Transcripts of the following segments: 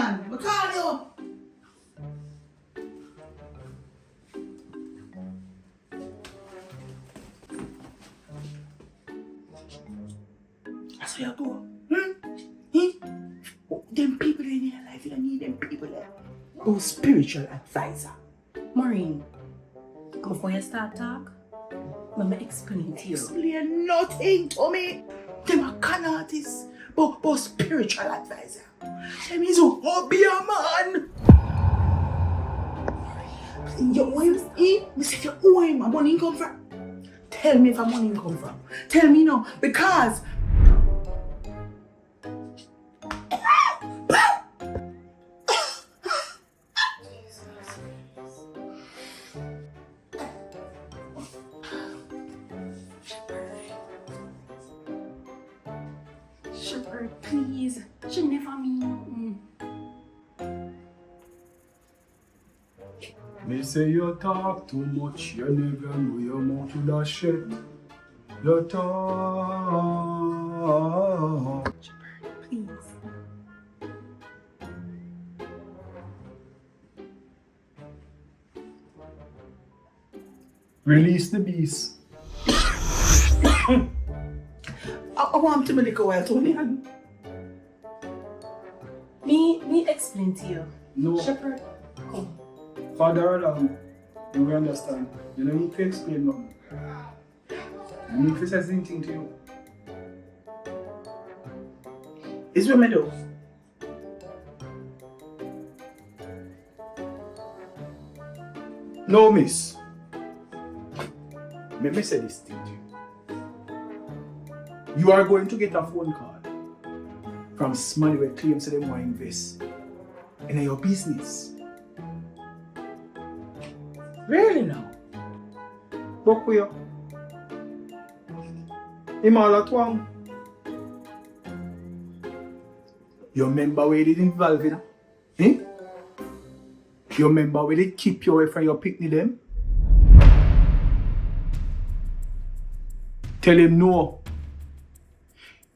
man. I call you. That's where you go. Oh, them people in your life, you don't need them people there. Go spiritual advisor. Maureen, before you start talk, let me explain to you. Explain nothing to me. Them a con artist, but spiritual advisor. Them is a hobby man. Yo, why you eat? Me say you where my money come from? Tell me if my money come from. Tell me no, because Shepherd, please. She never mean. Me say you talk too much, you never know your mouth to that shit. You talk. Shepherd, please. Release the beast. I want to make a while, Tony. Me explain to you. No, Shepherd, come. Father along, you will understand. You don't need to explain nothing. You need to say something to you. Is what me do? No, miss. Let me say this thing to you. You are going to get a phone call from somebody who claims that they want to invest in your business. Really now? Book with you. Him all at one. You remember where they involved in? Eh? You remember where they keep you away from your picnic them? Tell him no.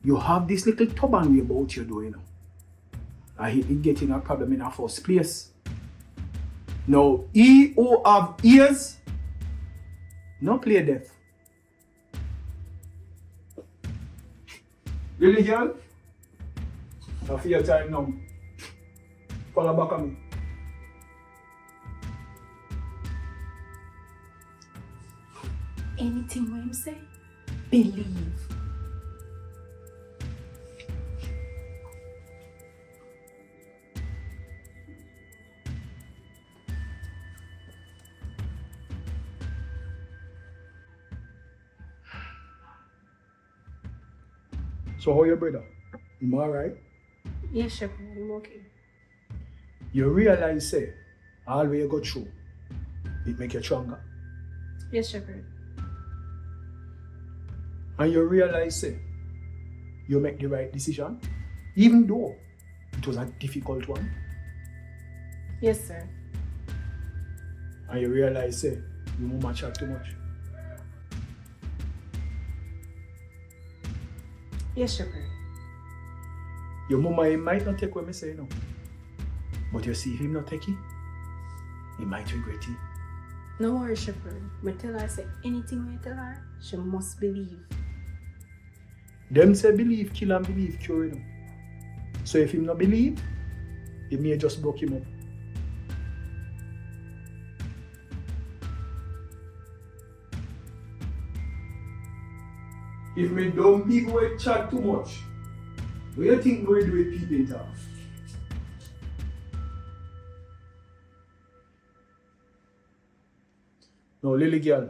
You have this little turban way about you doing. I hate it getting a problem in our first place. Now, he who have ears, no play deaf. Really, girl? I feel your time now. Follow back on me. Anything what him say, believe. So how your brother? Him alright? Yes, Shepherd, I'm okay. You realize say, all way you go through, it make you stronger. Yes, Shepherd. And you realize say, you make the right decision, even though it was a difficult one. Yes, sir. And you realize say, you mama chat too much. Yes, Shepherd. Your mama he might not take what me say now. But you see if him not take it, he might regret it. No worry, Shepherd. Me tell her say anything we tell her, she must believe. Them say believe kill and believe cure him. So if him not believe, he may just broke him up. If me dumb people will chat too much, what do you think we do with people in town? Now, Lily girl,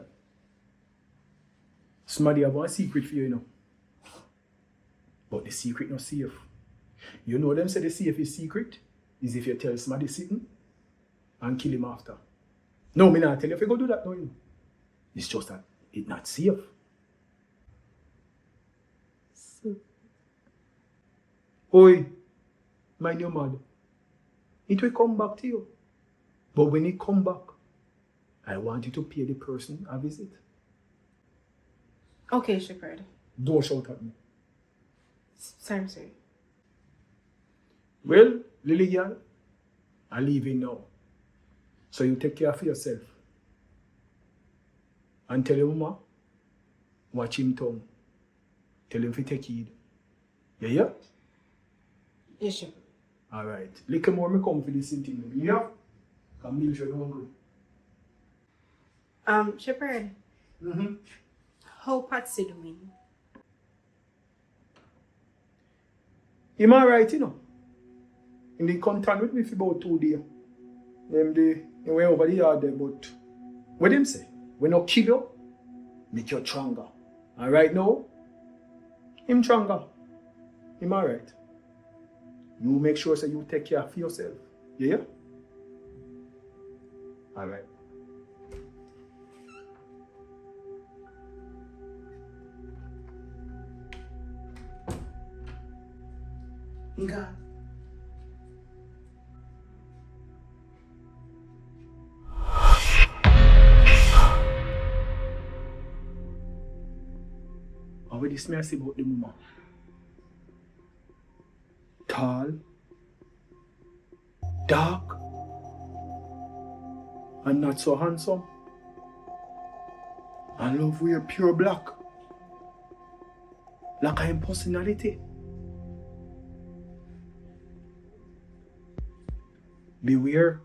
somebody have one secret for you, you know. But the secret not safe. You know them say the safest secret is if you tell somebody sitting and kill him after. No, me not tell you if you go do that, no, you know. It's just that it's not safe. Oi, mind your mother. It will come back to you. But when it come back, I want you to pay the person a visit. Okay, Shepherd. Don't shout at me. Sorry. Well, Lily girl, I'm leaving now. So you take care of yourself. And tell your mama, watch him tongue. Tell him to take heed. Yeah? Yes, sir. Alright. Little more me come for this thing. Yeah? Come meal you hungry. Shepherd, how Patsy doing? Him alright, you know. In the contact with me for about 2 days. He went over the yard there, but what them say? We no kill you, make you stronger. And right now, him stronger. Him alright. You make sure so you take care of yourself. Yeah? Alright. Nga. How will this me say about the mama? Tall, dark, and not so handsome. And love wear pure black. Like her personality. Beware.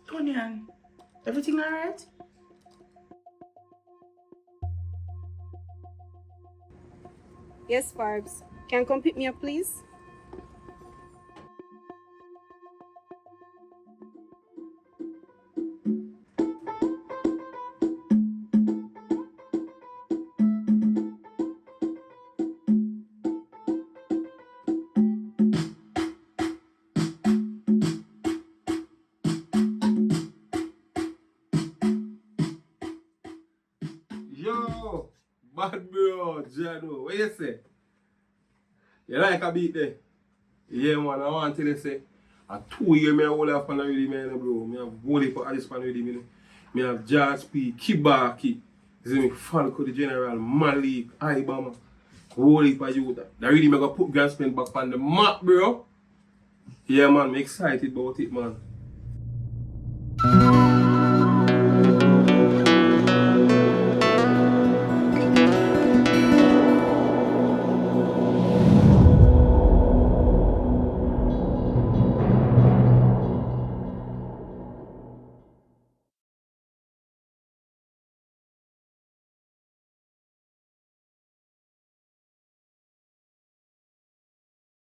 Tonian, everything alright? Yes, Farbs. Can you come pick me up, please? Yo, bad bro, Jano, what you say? You like a beat there? Yeah man, I want to tell you say, a 2 year me I hold off on the rhythm, man, bro. Me have Wally for Alice on the rhythm, you know. Me have Jazz P, Kibaki, you see me, Falco the General, Malik, Ibama, Wally for you. The rhythm I got put Grand Spin back on the map, bro. Yeah man, I'm excited about it, man.